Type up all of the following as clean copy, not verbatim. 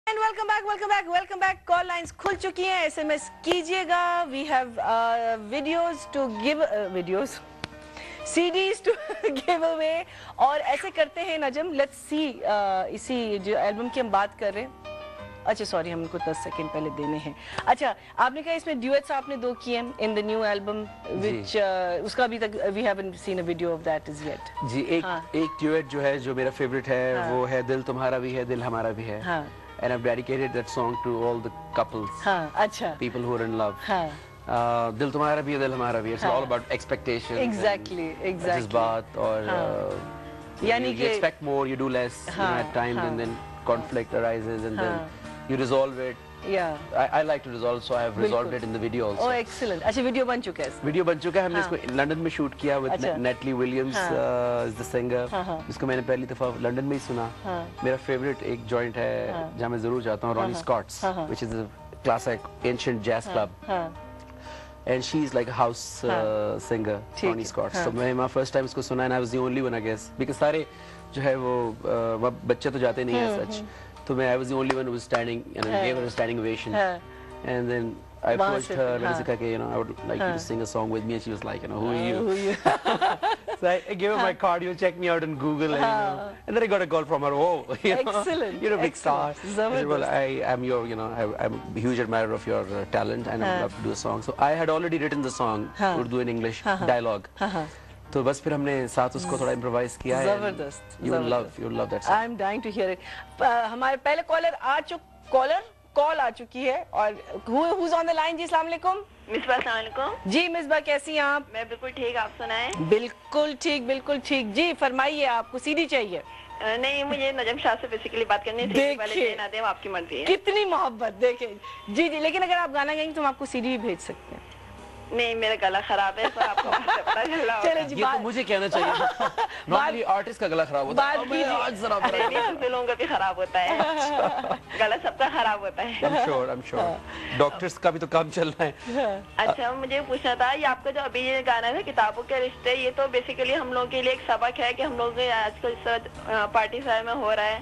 And welcome back. Call lines खुल चुकी हैं, एसएमएस कीजिएगा। We have videos to give videos CDs to give away. और ऐसे करते हैं नजम, लेट्स सी इसी जो एल्बम की हम बात कर रहे हैं। अच्छा सॉरी, हम उनको 10 सेकंड पहले देने हैं। अच्छा, आपने कहा इसमें ड्यूएट्स आपने 2 किए हैं in the new album, which उसका अभी तक we haven't seen a video of that is yet. जी, एक ड्यूएट जो है, जो मेरा फेवरेट है, वो है दिल तुम्हारा भी है दिल हमारा भी है। And I've dedicated that song to all the couples, अच्छा, people who are in love. दिल तुम्हारा भी है दिल हमारा भी है. It's all about expectations. Exactly. जज्बात और यानी you expect more, you do less, at times, and then conflict arises, and then you resolve it. Yeah. I like to resolve, so I have resolved it in the video also. Oh, excellent. अच्छा, video बन चुका है? Video बन चुका है, हमने इसको London में शूट किया with Natalie Williams, is the singer, जिसको मैंने पहली दफा लंदन में ही सुना। मेरा फेवरेट एक जॉइंट है जहाँ मैं जरूर जाता हूँ, Ronnie Scott's, which is a classic ancient jazz club, and she's like a house singer, Ronnie Scott's. So मैं वहाँ first time इसको सुना, and I was the only one, I guess, because सारे जो है वो बच्चे तो जाते नहीं हैं सच, तो मैं I was the only one who was standing and I gave her a standing ovation, and then I approached her, मैंने कहा कि I would like you to sing a song with me, and she was like, who are you? So I gave her my card, check me out on Google, and then I got a call from her. Oh, excellent, you're a big star. Well, I am your, I'm a huge admirer of your talent, and I would love to do a song. So I had already written the song, Urdu and English dialogue. तो बस फिर हमने साथ उसको थोड़ा improvise किया है। जबरदस्त। You will love that song. I am dying to hear it. हमारे पहले कॉल आ चुकी है, और who's on the line? जी अस्सलाम वालेकुम। मिसबा अस्सलाम वालेकुम। जी मिसबा, कैसी हैं आप? मैं बिल्कुल ठीक, आप सुनाएं? बिल्कुल ठीक। जी फरमाइए, आपको सीडी चाहिए? नहीं, मुझे नजम शाह से बेसिकली बात करनी थी। वाले ना दे, आपकी मर्जी है। कितनी मोहब्बत, देखें जी, लेकिन अगर आप गाना गाएंगे तो हम आपको सीडी भी भेज सकते हैं। नहीं, मेरा गला खराब है, तो आपको पता चला। चले जी, ये तो मुझे कहना चाहिए। नॉर्मली आर्टिस्ट का गला खराब होता है, आज जरा लोगों का भी खराब होता है, गला सबका खराब होता है। I'm sure डॉक्टर्स का भी तो काम चल रहा है। अच्छा, मुझे पूछना था, ये आपका जो अभी ये गाना है किताबों के रिश्ते, ये तो बेसिकली हम लोगों के लिए एक सबक है कि हम लोग आजकल पार्टी साल में हो रहा है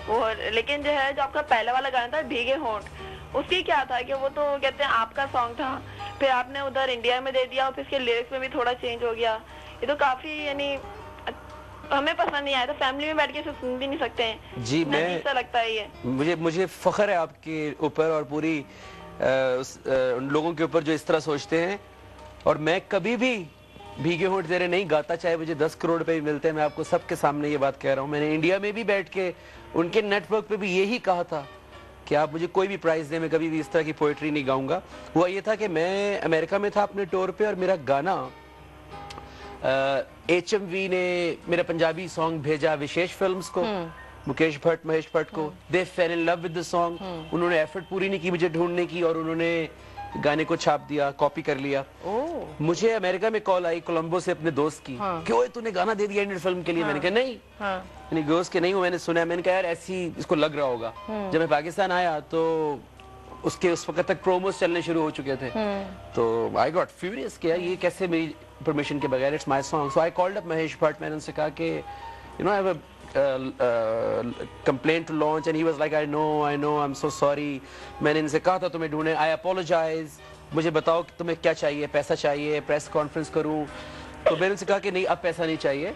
वो, लेकिन जो है जो आपका पहले वाला गाना था भीगे होंठ, उसकी क्या था कि वो तो कहते हैं आपका सॉन्ग था, फिर आपने उधर इंडिया में दे दिया, और फिर इसके लिरिक्स में भी थोड़ा चेंज हो गया। ये तो काफी यानी हमें पसंद नहीं आया, तो फैमिली में बैठ के इसे सुन भी नहीं सकते हैं। जी, मैं ऐसा लगता है ये मुझे फख्र है आपके ऊपर और पूरी उन लोगों के ऊपर जो इस तरह सोचते हैं। और मैं कभी भी भीगे होंठ तेरे नहीं गाता, चाहे मुझे 10 करोड़ रुपए भी मिलते हैं। मैं आपको सबके सामने ये बात कह रहा हूँ। मैंने इंडिया में भी बैठ के उनके नेटवर्क पे भी यही कहा था कि आप मुझे कोई भी प्राइज दें, मैं कभी भी इस तरह की पोएट्री नहीं गाऊंगा। हुआ ये था कि मैं अमेरिका में था अपने टूर पे, और मेरा गाना HMV ने मेरा पंजाबी सॉन्ग भेजा विशेष फिल्म्स को, मुकेश भट्ट, महेश भट्ट को। They fell in love with the song. उन्होंने एफर्ट पूरी नहीं की मुझे ढूंढने की, और उन्होंने गाने को छाप दिया, कॉपी कर लिया। मुझे अमेरिका में कॉल आई कोलंबो से अपने दोस्त की कि ओए तूने गाना दे दिया इंडियन फिल्म के लिए। मैंने कहा नहीं, मैंने दोस्त के नहीं हूँ, मैंने सुना। मैंने कहा यार ऐसी इसको लग रहा होगा। जब मैं पाकिस्तान आया तो उस वक्त तक प्रोमोस चलने शुरू हो चुके थे, तो आई गॉट फ्यूरियस किया ये कैसे मेरी परमिशन के बगैर, it's my song. So I called up Mahesh Bhatt, मैंने उनसे कहा कि I have complaint to launch, and he was like I know I'm so sorry, मैंने इनसे कहा था तुम्हें ढूंढे, I apologize, मुझे बताओ कि तुम्हें क्या चाहिए, पैसा चाहिए, प्रेस कॉन्फ्रेंस करूं? तो मैंने उनसे कहा कि नहीं, अब पैसा नहीं चाहिए,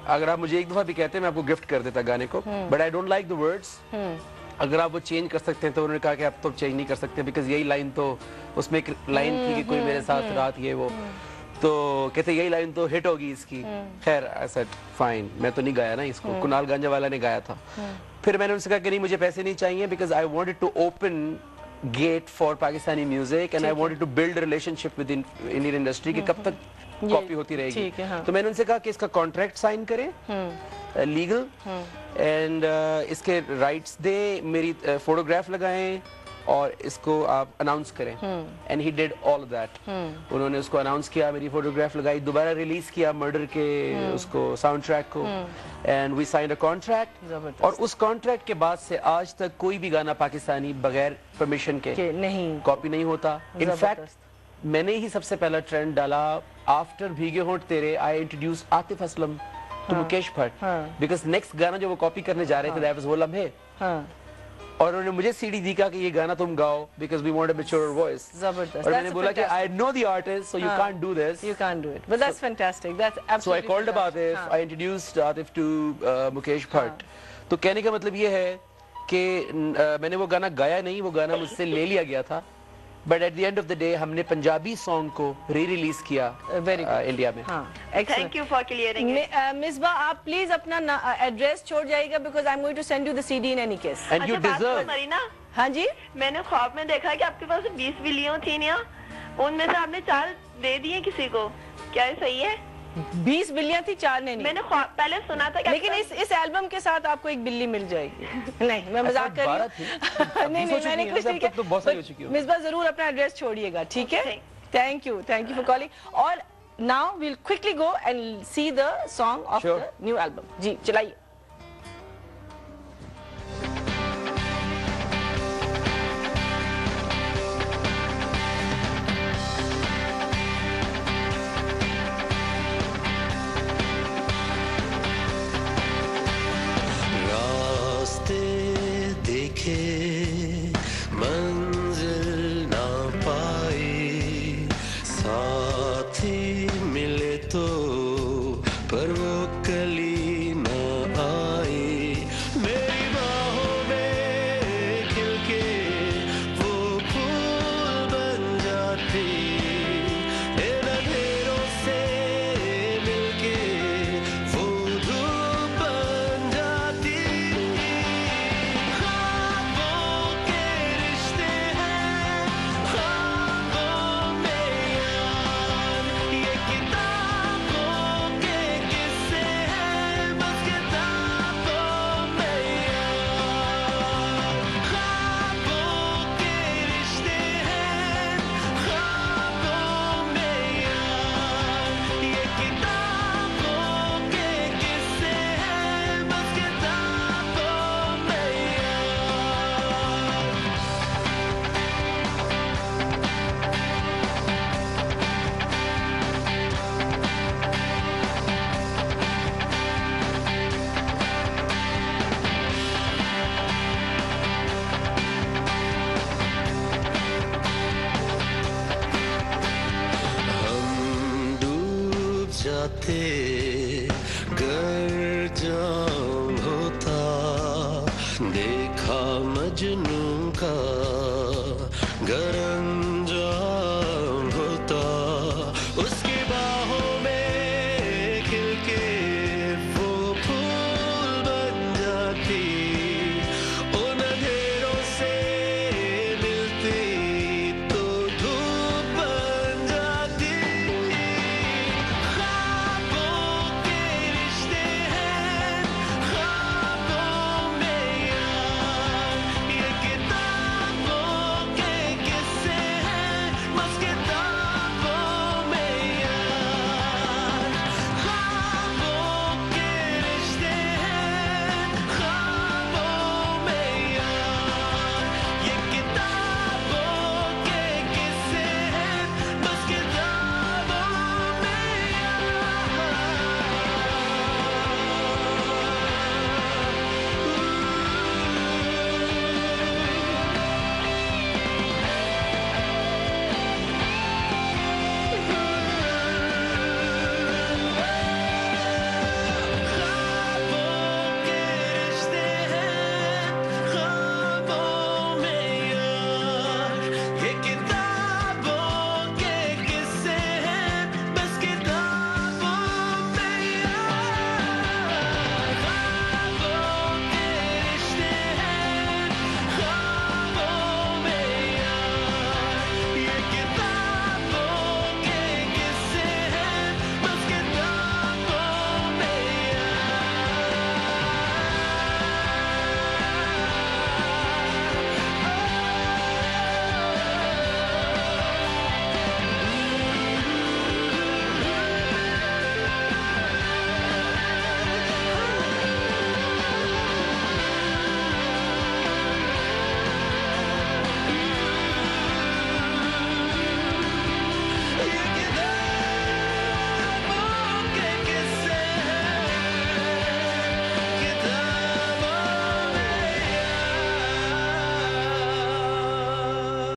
अगर आप मुझे एक दफा भी कहते मैं आपको गिफ्ट कर देता गाने को, but I don't like the words, अगर आप वो चेंज कर सकते हैं। तो उन्होंने कहा कि आप तो चेंज नहीं कर सकते, बिकॉज यही लाइन तो उसमें एक लाइन थी कि कोई मेरे साथ रात ये वो, तो कहते यही लाइन तो हिट होगी इसकी। खैर आई सेड फाइन, मैं तो नहीं गाया ना इसको, कुणाल गांजावाला ने गाया था। फिर मैंने उनसे कहा कि नहीं, मुझे पैसे नहीं चाहिए, because I wanted to open gate for Pakistani music, and I wanted to build relationship with Indian industry कि कब तक कॉपी होती रहेगी। तो मैंने उनसे कहा कि इसका कॉन्ट्रैक्ट साइन करें लीगल, एंड इसके राइट्स दे, मेरी फोटोग्राफ लगाएं, और इसको आप अनाउंस करें। And he did all that. उन्होंने उसको अनाउंस किया, मेरी फोटोग्राफ लगाई, दोबारा रिलीज किया मर्डर के उसको साउंड ट्रैक को, and we signed a contract. और उस कॉन्ट्रैक्ट के बाद से आज तक कोई भी गाना पाकिस्तानी बगैर परमिशन के नहीं कॉपी नहीं होता। इनफैक्ट मैंने ही सबसे पहला ट्रेंड डाला आफ्टर भीगे होंठ तेरे। I introduce Atif Aslam to Mukesh Bhatt, because next गाना जो वो कॉपी करने जा रहे थे दैट वाज वो लम्हे। और उन्होंने मुझे सीडी दी कि ये गाना तुम गाओ because we want a mature voice. जबरदस्त। और मैंने बोला कि I know the artist so you can't do this, You can't do it, but that's fantastic. That's absolutely. So I called up Atif, I introduced Atif to Mukesh Bhatt. तो कहने का मतलब ये है कि मैंने वो गाना गाया नहीं, वो गाना मुझसे ले लिया गया था, but at the end of the day हमने पंजाबी सॉन्ग को री रिलीज किया इंडिया में। Thank you for clearing. Misba आप प्लीज अपना एड्रेस छोड़ जाइएगा because I am going to send you the CD in any case. And you deserve. Marina, हाँ जी, मैंने ख्वाब में देखा कि आपके पास 20 बिल्लियां थी ना, उनमें से आपने 4 दे दिए किसी को, क्या ये सही है? 20 बिल्लियां थी, 4 ने नहीं। मैंने पहले सुना था कि लेकिन इस एल्बम के साथ आपको एक बिल्ली मिल जाएगी। नहीं, मैं मजाक कर रही हूँ। नहीं, मैंने कुछ नहीं तो बहुत सारी हो चुकी हो। मिसबा जरूर अपना एड्रेस छोड़िएगा, ठीक है? Thank you for calling. और now we'll quickly go and see the song of the new album. जी चलाइए। मंजिल ना पाई, साथी मिले तो पर वो कली ना आई, मेरी बाहों में खिल के वो फूल बन जाती, इन अंधेरों से मिलके वो धूप बन जाती। जाते गर जाम होता, देखा मजनू का गरम